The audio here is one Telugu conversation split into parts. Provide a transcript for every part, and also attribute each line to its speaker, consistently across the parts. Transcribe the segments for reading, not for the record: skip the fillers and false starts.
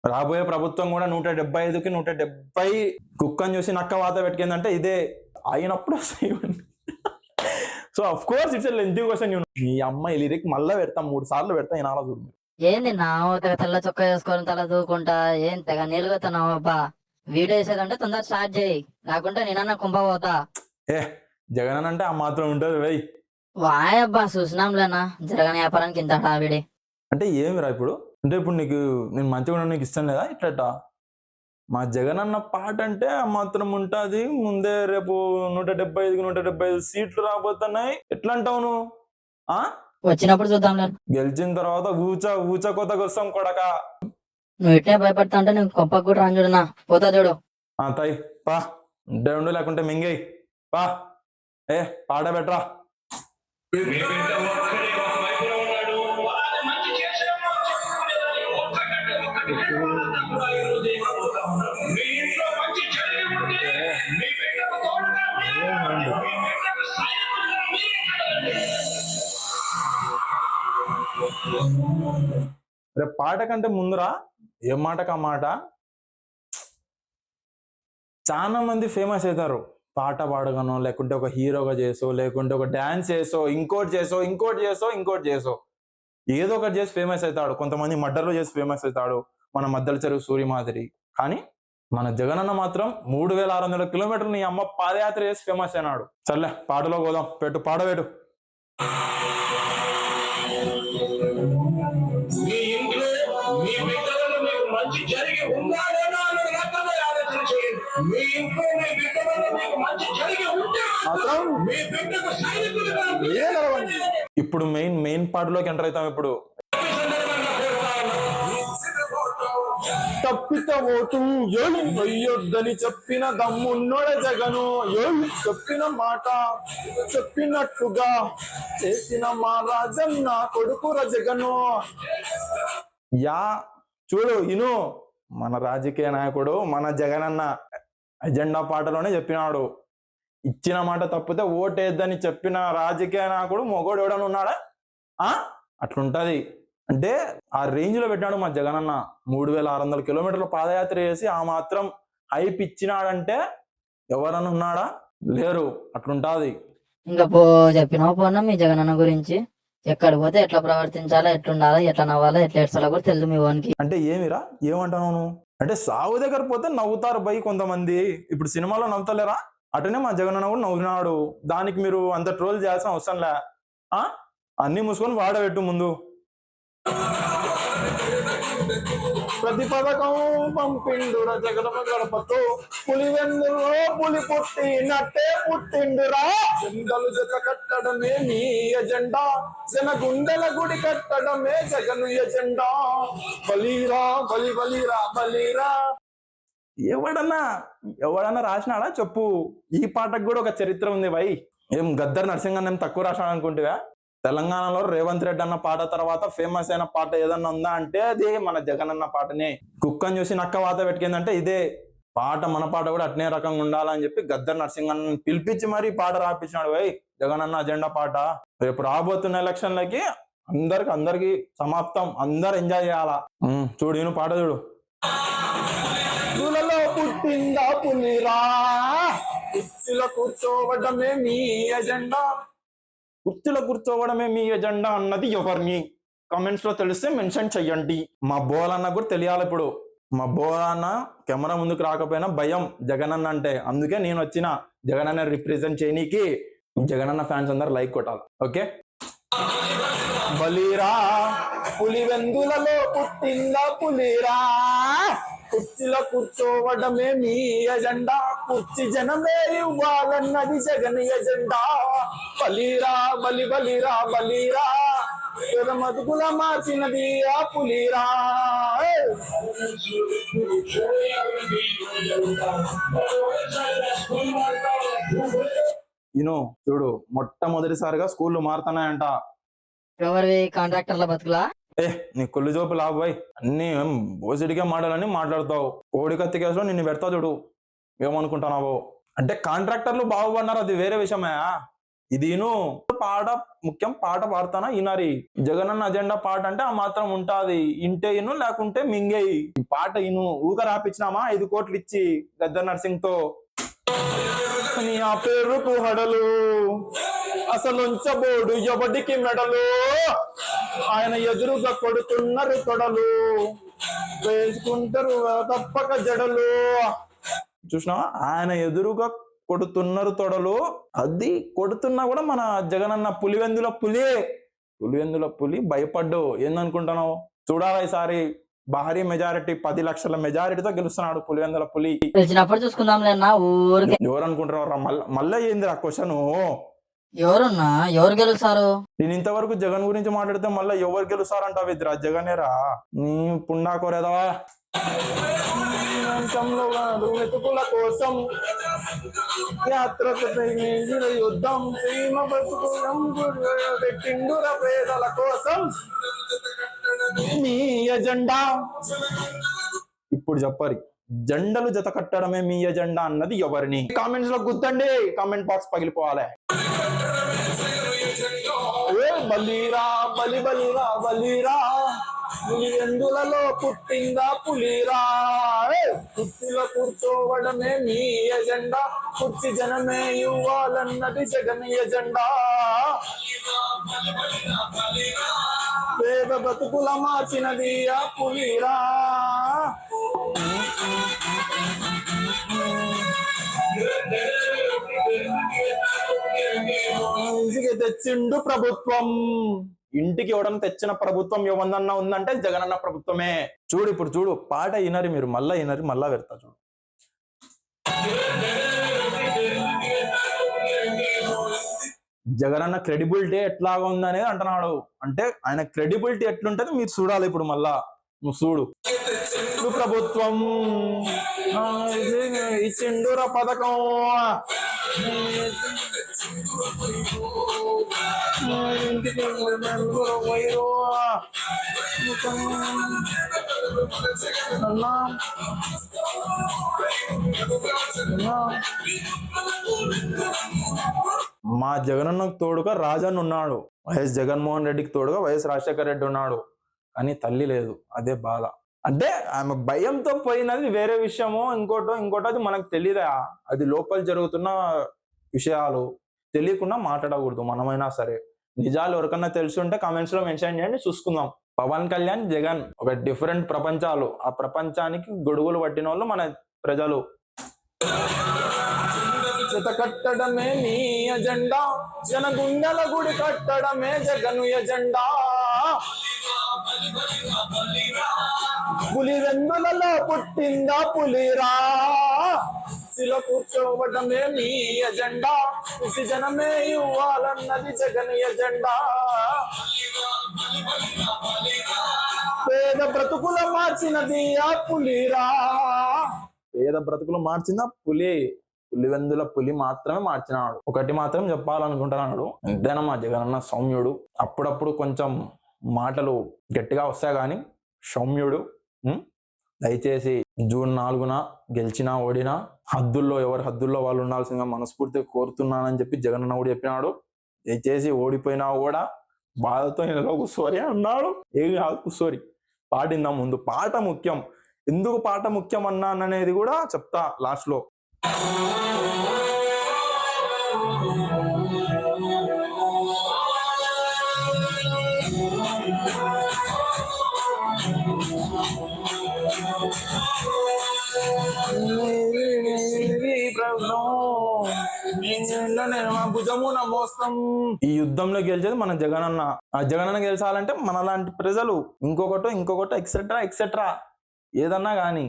Speaker 1: రాబోయే ప్రభుత్వం కూడా 175కి 170 కుక్కని చూసి నక్క వాత పెట్టుకుందంటే ఇదే అయినప్పుడు so of course it's lengthy question. ఈ అమ్మాయి లిరిక్ మళ్ళా పెడతాం 3 సార్లు పెడతా ఈ నాలుగు చూడు.
Speaker 2: ఏంది నా తెగ తెల్ల చొక్కా వేసుకొని తల దూకుంటా ఏం తెగ నీలుగుతున్నావు అబ్బా. వీడియో వేసేదంటే తొందర స్టార్ట్ చేయి, లేకుంటే నేనన్నా కుంభ పోతా.
Speaker 1: ఏ జగన్ అంటే ఆ మాత్రం ఉంటుంది వెయ్యి.
Speaker 2: వాయబ్బా చూసినాంలేనా జరగని వ్యాపారానికి ఇంత హావిడి.
Speaker 1: అంటే ఏమిరా ఇప్పుడు, అంటే ఇప్పుడు నీకు నేను మంచిగా నీకు ఇష్టం లేదా ఇట్లట? మా జగన్ అన్న పాట అంటే ఆ మాత్రం ఉంటుంది. ముందే రేపు 175కి 175 సీట్లు రాబోతున్నాయి. ఎట్లా అంటావు నువ్వు?
Speaker 2: వచ్చినప్పుడు చూద్దాంలే.
Speaker 1: గెలిచిన తర్వాత ఊచ కొత్త వస్తాం కొడక.
Speaker 2: నువ్వు ఇట్లే భయపడతా అంటే నేను గొప్పకు కూడా రాను చూడనా, పోతా చూడు.
Speaker 1: తై పా ఉంటే ఉండు, లేకుంటే మింగేయి పా. ఏ పాట పెట్టరా. రేపు పాట కంటే ముందురా ఏం మాటకు ఆ మాట. చాలా మంది ఫేమస్ అవుతారు పాట పాడగానో, లేకుంటే ఒక హీరోగా చేసో, లేకుంటే ఒక డాన్స్ చేసో, ఇంకోటి చేసో ఏదో ఒకటి చేసి ఫేమస్ అవుతాడు. కొంతమంది మర్డర్లు చేసి ఫేమస్ అవుతాడు, మన మద్దల చెరువు సూరి మాదిరి. కానీ మన జగనన్న మాత్రం 3600 కిలోమీటర్లు నీ అమ్మ పాదయాత్ర చేసి ఫేమస్ అయినాడు. సర్లే పాటలో పోదాం, పెట్టు పాట పెట్టు. ఇప్పుడు మెయిన్ పాటలోకి ఎంటర్ అవుతాం. ఇప్పుడు తప్పిత ఓటు వెయ్యొద్దని చెప్పిన దమ్మున్నోడ జగను, చెప్పిన మాట చెప్పినట్టుగా చేసిన మా రాజన్న కొడుకుర జగను. యా చూడు ఇను, మన రాజకీయ నాయకుడు మన జగనన్న ఎజెండా పాటలోనే చెప్పినాడు. ఇచ్చిన మాట తప్పితే ఓటేద్దని చెప్పిన రాజకీయ నాయకుడు మొగోడు ఎవడని ఉన్నాడా? అట్లుంటది. అంటే ఆ రేంజ్ లో పెట్టాడు మా జగనన్న. 3600 కిలోమీటర్ల పాదయాత్ర చేసి ఆ మాత్రం హైప్ ఇచ్చినాడంటే ఎవరన్నా ఉన్నాడా? లేరు. అట్లుంటాది.
Speaker 2: ఇంకా చెప్పినావు పోన్నా మీ జగనన్న గురించి. ఎక్కడ పోతే ఎట్లా ప్రవర్తించాలా, ఎట్లుండాలా, ఎట్లా నవ్వాలా, ఎట్లా ఏడ్చాలా కూడా తెలుసు మీ వానికి.
Speaker 1: అంటే ఏమిరా ఏమంటావు నువ్వు? అంటే సాగు దగ్గర పోతే నవ్వుతారు బై కొంతమంది. ఇప్పుడు సినిమాలో నవ్వుతలేరా? అటనే మా జగనన్న కూడా నవ్వుతున్నాడు. దానికి మీరు అంత ట్రోల్ చేయాల్సిన అవసరం లే. అన్ని మూసుకొని వాడబెట్టు ముందు. ప్రతి పథకం పంపిండురా జగనమ్మ గడపతో, పులివెందులో పులి పుట్టినట్టే పుట్టిండురా. జెండలు జత కట్టడమే మీ ఎజెండా, జనగుండెల గుడి కట్టడమే జగను ఎజెండా. బలీరా బలిరా బలీరా. ఎవడన్నా రాసినాడా చెప్పు? ఈ పాటకు కూడా ఒక చరిత్ర ఉంది వై. ఏం గద్దర్ నరసింహన్ ఏం తక్కువ రాసినాడు అనుకుంటువా? తెలంగాణలో రేవంత్ రెడ్డి అన్న పాట తర్వాత ఫేమస్ అయిన పాట ఏదన్నా ఉందా అంటే అది మన జగన్ అన్న పాటనే. కుక్కని చూసి నక్క వాత పెట్టుకుందంటే ఇదే పాట. మన పాట కూడా అట్నే రకంగా ఉండాలని చెప్పి గద్దర్ నరసింహన్ పిలిపించి మరీ పాట రాపించినాడు వై జగన్ అన్న అజెండా పాట. రేపు రాబోతున్న ఎలక్షన్లకి అందరికి సమాప్తం. అందరు ఎంజాయ్ చేయాలా. చూడు నేను పాట చూడు. పుట్టిందా పులిరా, కుర్చీలో కూర్చోవడమే మీ ఎజెండా, కుర్చీలో కూర్చోవడమే మీ ఎజెండా అన్నది ఎవరిని కామెంట్స్ లో తెలిస్తే మెన్షన్ చెయ్యండి. మా బోలన్న కూడా తెలియాలి. ఇప్పుడు మా బోలన్న కెమెరా ముందుకు రాకపోయినా భయం జగనన్న అంటే. అందుకే నేను వచ్చిన జగనన్న రిప్రజెంట్ చేయనీకి. జగనన్న ఫ్యాన్స్ అందరు లైక్ కొట్టాలి. ఓకే. బలీరా పులివెందులలో పుట్టిందా పులిరా, కుర్చీలో కూర్చోవడమే మీ ఎజెండా, కుర్చీ జనమే ఇవ్వాలన్నది జగన్ ఎజెండా. బలీరా బలిరా బలీరా, మతుకుల మార్చినది ఆ పులిరా. చూడు మొట్టమొదటిసారిగా స్కూళ్ళు మారుతున్నాయంట.
Speaker 2: ఎవరి కాంట్రాక్టర్ల బతుకులా?
Speaker 1: నీ కొల్లు జోపు లాభాయ్. అన్ని బోసిడిగా మాటలని మాట్లాడతావు. కోడికత్తి కేసులో నిన్ను పెడతా చూడు. ఏమనుకుంటున్నావో? అంటే కాంట్రాక్టర్లు బాగుపడినారు, అది వేరే విషయమా. ఇది పాట ముఖ్యం, పాట పాడతానా ఈనారి. జగనన్న అజెండా పాట అంటే ఆ మాత్రం ఉంటాది, ఇంటే ఇను లేకుంటే మింగేయి. ఈ పాట ఇను ఊక రాపించినామా 5 కోట్లు ఇచ్చి గద్దర్ నర్సింగ్ తో. నీ ఆ పేరుకు హడలు అసలుంచబోడు ఎవడికి మెడలు, ఆయన ఎదురుగా కొడుతున్నారు తొడలు, వేసుకుంటారు తప్పక జడలు. చూసినావా, ఆయన ఎదురుగా కొడుతున్నారు తొడలు. అది కొడుతున్నా కూడా మన జగనన్న పులివెందుల పులి భయపడ్డు. ఏందనుకుంటున్నావు? చూడాలి ఈసారి భారీ మెజారిటీ, 10 లక్షల మెజారిటీతో గెలుస్తున్నాడు పులివెందుల పులి.
Speaker 2: గెలిచినప్పుడు చూసుకుందాంలే అన్న. ఊరికే
Speaker 1: ఎవరు అనుకుంటున్నారా? మళ్ళీ ఏంది ఆ క్వశ్చన్?
Speaker 2: ఎవరున్నా ఎవరు గెలుస్తారు?
Speaker 1: నేను ఇంతవరకు జగన్ గురించి మాట్లాడితే మళ్ళీ ఎవరు గెలుస్తారంటావు? ఇద్దరా జగనేరా నీ పుండాకోరేదవా. వెతుకుల కోసం యాత్ర యుద్ధం సీమ బతుకులం పెట్టిండుర పేదల కోసం మీ ఎజెండా. ఇప్పుడు చెప్పరి, జెండలు జత కట్టడమే మీ ఎజెండా అన్నది ఎవరిని? కామెంట్స్ లో గుద్దండి, కామెంట్ బాక్స్ పగిలిపోవాలి. బలీరా బలిరా పులివెందులలో పుట్టిందా పులిరా, కుర్చీలో కూర్చోవడమే మీ ఎజెండా, కుర్చీ జనమే ఇవ్వాలన్నది జగన్ ఎజెండా. పేద బతుకుల మార్చినది ఆ పులిరా. ఇంటికి తెచ్చిండు ప్రభుత్వం, ఇంటికి ఎవడన్నా తెచ్చిన ప్రభుత్వం ఎవరన్నా ఉందంటే జగనన్న ప్రభుత్వమే. చూడు ఇప్పుడు చూడు, పాట వినరి మీరు, మళ్ళా వినరి, మళ్ళా పెడతా చూడు. జగనన్న క్రెడిబిలిటీ ఎట్లాగా ఉందనేది అంటున్నాడు. అంటే ఆయన క్రెడిబిలిటీ ఎట్లుంటది మీరు చూడాలి. ఇప్పుడు మళ్ళా నువ్వు చూడు. ప్రభుత్వం ఇచ్చిండుర పథకం, ఇంటికి మా జగనన్నకు తోడుగా రాజన్ ఉన్నాడు, వైఎస్ జగన్మోహన్ రెడ్డికి తోడుగా వైఎస్ రాజశేఖర రెడ్డి ఉన్నాడు, కానీ తల్లి లేదు. అదే బాధ. అంటే ఆమె భయంతో పోయినది వేరే విషయమో, ఇంకోటో అది మనకు తెలియదా. అది లోపల జరుగుతున్న విషయాలు తెలియకుండా మాట్లాడకూడదు మనమైనా సరే. నిజాలు ఎవరికన్నా తెలిసి ఉంటే కామెంట్స్ లో మెన్షన్ చేయండి, చూసుకుందాం. పవన్ కళ్యాణ్ జగన్ ఒక డిఫరెంట్ ప్రపంచాలు. ఆ ప్రపంచానికి గొడుగులు పట్టిన వాళ్ళు మన ప్రజలు. జత కట్టడమే నీ ఎజెండా, జన గుండెల గుడి కట్టడమే జగను ఎజెండా. పులివెందులలో పుట్టిందా పులిరా, శిల కూర్చోవడమే మీ ఎజెండా, కృషి జనమే ఇవ్వాలన్నది జగన్ ఎజెండా. పేద బ్రతుకులు మార్చినది ఆ పులిరా, పేద బ్రతుకులు మార్చిందా పులి. పులివెందుల పులి మాత్రమే మార్చినాడు. ఒకటి మాత్రం చెప్పాలనుకుంటున్నాడు, ఎంతైనా మా జగనన్న సౌమ్యుడు. అప్పుడప్పుడు కొంచెం మాటలు గట్టిగా వస్తాయి కానీ సౌమ్యుడు. దయచేసి జూన్ 4న గెలిచినా ఓడినా హద్దుల్లో, ఎవరి హద్దుల్లో వాళ్ళు ఉండాల్సిందిగా మనస్ఫూర్తిగా కోరుతున్నానని చెప్పి జగనన్న కూడా చెప్పినాడు. దయచేసి ఓడిపోయినా కూడా బాధతో ఇందులో కూర్చోరి అన్నాడు. ఏం కాదు, కూర్చోరి. పాడిందాం. ముందు పాట ముఖ్యం. ఎందుకు పాట ముఖ్యం అన్నాననేది కూడా చెప్తా లాస్ట్ లో. భుజమున మోసం. ఈ యుద్ధంలో గెలిచేది మన జగనన్న. ఆ జగనన్న గెలిచాలంటే మనలాంటి ప్రజలు ఇంకొకటో ఎక్సెట్రా ఏదన్నా గాని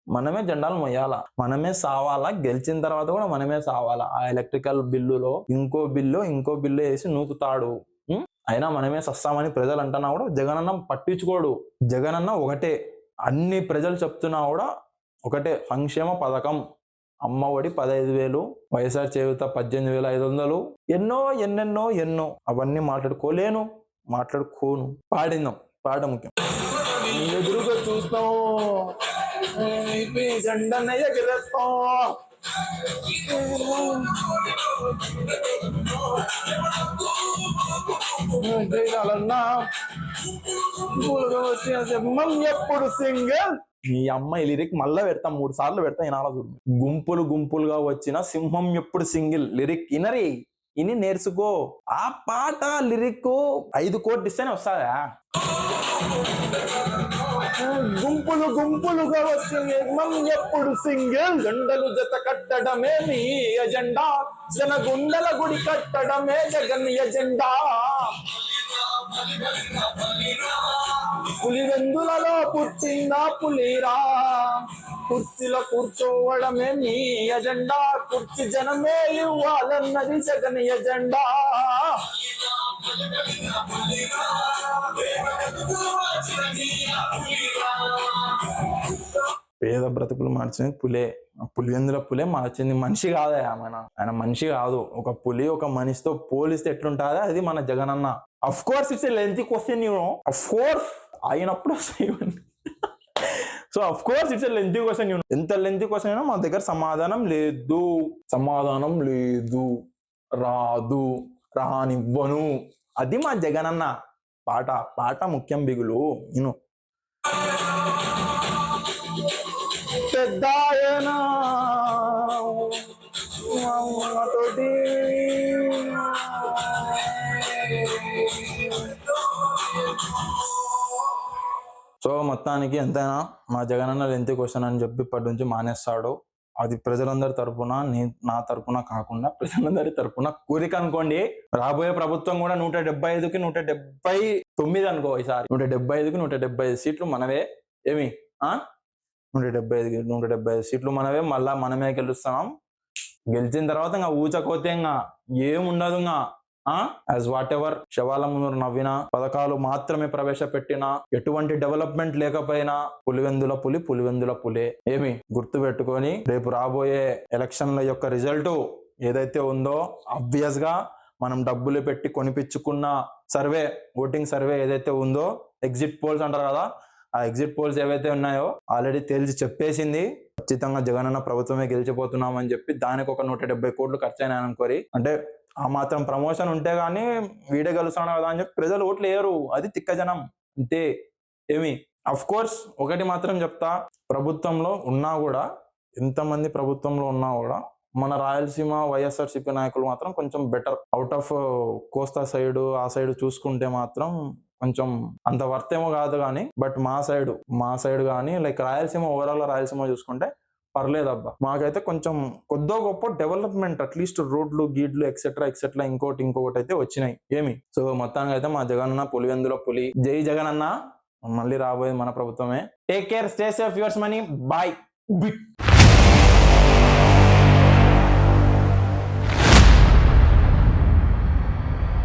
Speaker 1: మనమే జెండాలు మొయ్యాలా, మనమే సావాలా. గెలిచిన తర్వాత కూడా మనమే సావాలా. ఆ ఎలక్ట్రికల్ బిల్లులో ఇంకో బిల్లు వేసి నూకుతాడు. అయినా మనమే సస్తామని ప్రజలు అంటున్నా కూడా జగనన్న పట్టించుకోడు. జగనన్న ఒకటే, అన్ని ప్రజలు చెప్తున్నా కూడా ఒకటే, సంక్షేమ పథకం. అమ్మ ఒడి 15,000, వైఎస్ఆర్ చేయూత 18,500, ఎన్నో అవన్నీ మాట్లాడుకోను. పాడిందాం. పాట ముఖ్యం. ఎదురుగా చూస్తాం, జెండాను ఎగరేస్తాం, జైలన్నా వచ్చిన సింహం ఎప్పుడు సింగిల్. మీ అమ్మాయి లిరిక్ మళ్ళా పెడతాం 3 సార్లు పెడతా ఈనాల చూడు. గుంపులు గుంపులుగా వచ్చిన సింహం ఎప్పుడు సింగిల్ లిరిక్ ఇనరి ఇని నేర్చుకో. ఆ పాట లిరిక్ 5 కోట్లు ఇస్తేనే వస్తుందా? గుంపులు గుంపులుగా వచ్చిన సింహం ఎప్పుడు సింగిల్, గండలు జత కట్టడమే నీ ఎజెండా, జనగుండల గుడి కట్టడమే జగన్ ఎజెండా. పులివెందులలో పుట్టిందా పులిరా, కుర్చీలో కూర్చోవడమే నీ ఎజెండా, కుర్చీ జనమే ఇవ్వాలన్నది జగన్ ఎజెండా. పేద బ్రతుకులు మార్చింది పులే, పులివెందుల పులే మార్చింది మనిషి కాదా ఆయన మనిషి కాదు. ఒక పులి ఒక మనిషితో పోలిస్తే ఎట్లుంటుందా అది మన జగనన్న. Of course it's lengthy question, of course అయినప్పుడు so of course it's lengthy question. ఎంత లెంతీ క్వశ్చన్ అయినా మా దగ్గర సమాధానం లేదు, రాదు, రానివ్వను. అది మా జగనన్న పాట ముఖ్యం బిగులు. నేను పెద్దాయనా తోటి సో మొత్తానికి ఎంతైనా మా జగనన్న లెంతీ క్వశ్చన్ అని చెప్పి ఇప్పటి నుంచి మానేస్తాడు. అది ప్రజలందరి తరపున, నా తరపున కాకుండా ప్రజలందరి తరపున కోరిక అనుకోండి. రాబోయే ప్రభుత్వం కూడా 175కి 179 అనుకో. ఈసారి 175కి 175 సీట్లు మనవే. ఏమి 175 సీట్లు మనవే. మళ్ళా మనమే గెలుస్తున్నాం. గెలిచిన తర్వాత ఇంకా ఊచకోతే ఇంకా ఏముండదు. ఇంకా యాజ్ వాట్ ఎవర్ శవాల ముందు నవ్విన, పథకాలు మాత్రమే ప్రవేశపెట్టిన, ఎటువంటి డెవలప్మెంట్ లేకపోయినా పులివెందుల పులే. ఏమి గుర్తు పెట్టుకొని రేపు రాబోయే ఎలక్షన్ల యొక్క రిజల్ట్ ఏదైతే ఉందో ఆబ్వియస్ గా మనం డబ్బులు పెట్టి కొనిపించుకున్న సర్వే, ఓటింగ్ సర్వే ఏదైతే ఉందో, ఎగ్జిట్ పోల్స్ అంటారు కదా, ఆ ఎగ్జిట్ పోల్స్ ఏవైతే ఉన్నాయో ఆల్రెడీ తేల్చి చెప్పేసింది ఖచ్చితంగా జగనన్న ప్రభుత్వమే గెలిచిపోతున్నామని చెప్పి. దానికి ఒక 170 కోట్లు ఖర్చు అయినా అనుకోరి. అంటే ఆ మాత్రం ప్రమోషన్ ఉంటే గానీ వీడే గెలుస్తాడు కదా అని చెప్పి ప్రజలు ఓట్లు వేయరు. అది తిక్క జనం అంతే. ఏమి అఫ్ కోర్స్ ఒకటి మాత్రం చెప్తా, ప్రభుత్వంలో ఉన్నా కూడా, ఎంతమంది ప్రభుత్వంలో ఉన్నా కూడా మన రాయలసీమ వైఎస్ఆర్సీపీ నాయకులు మాత్రం కొంచెం better. Out of Kosta side ఆ సైడ్ చూసుకుంటే మాత్రం కొంచెం అంత వర్తేమో కాదు కానీ, బట్ మా సైడ్ కానీ లైక్ రాయలసీమ, ఓవరాల్ రాయలసీమ చూసుకుంటే పర్లేదు అబ్బా. మాకైతే కొంచెం కొద్దో గొప్ప డెవలప్మెంట్, అట్లీస్ట్ రోడ్లు గీడ్లు ఎక్సెట్రా ఇంకోటి అయితే వచ్చినాయి. ఏమి సో మొత్తానికి అయితే మా జగనన్న పులివెందుల పులి. జై జగనన్న. మళ్ళీ రాబోయేది మన ప్రభుత్వమే. Take care, stay safe, yours Mani, bye.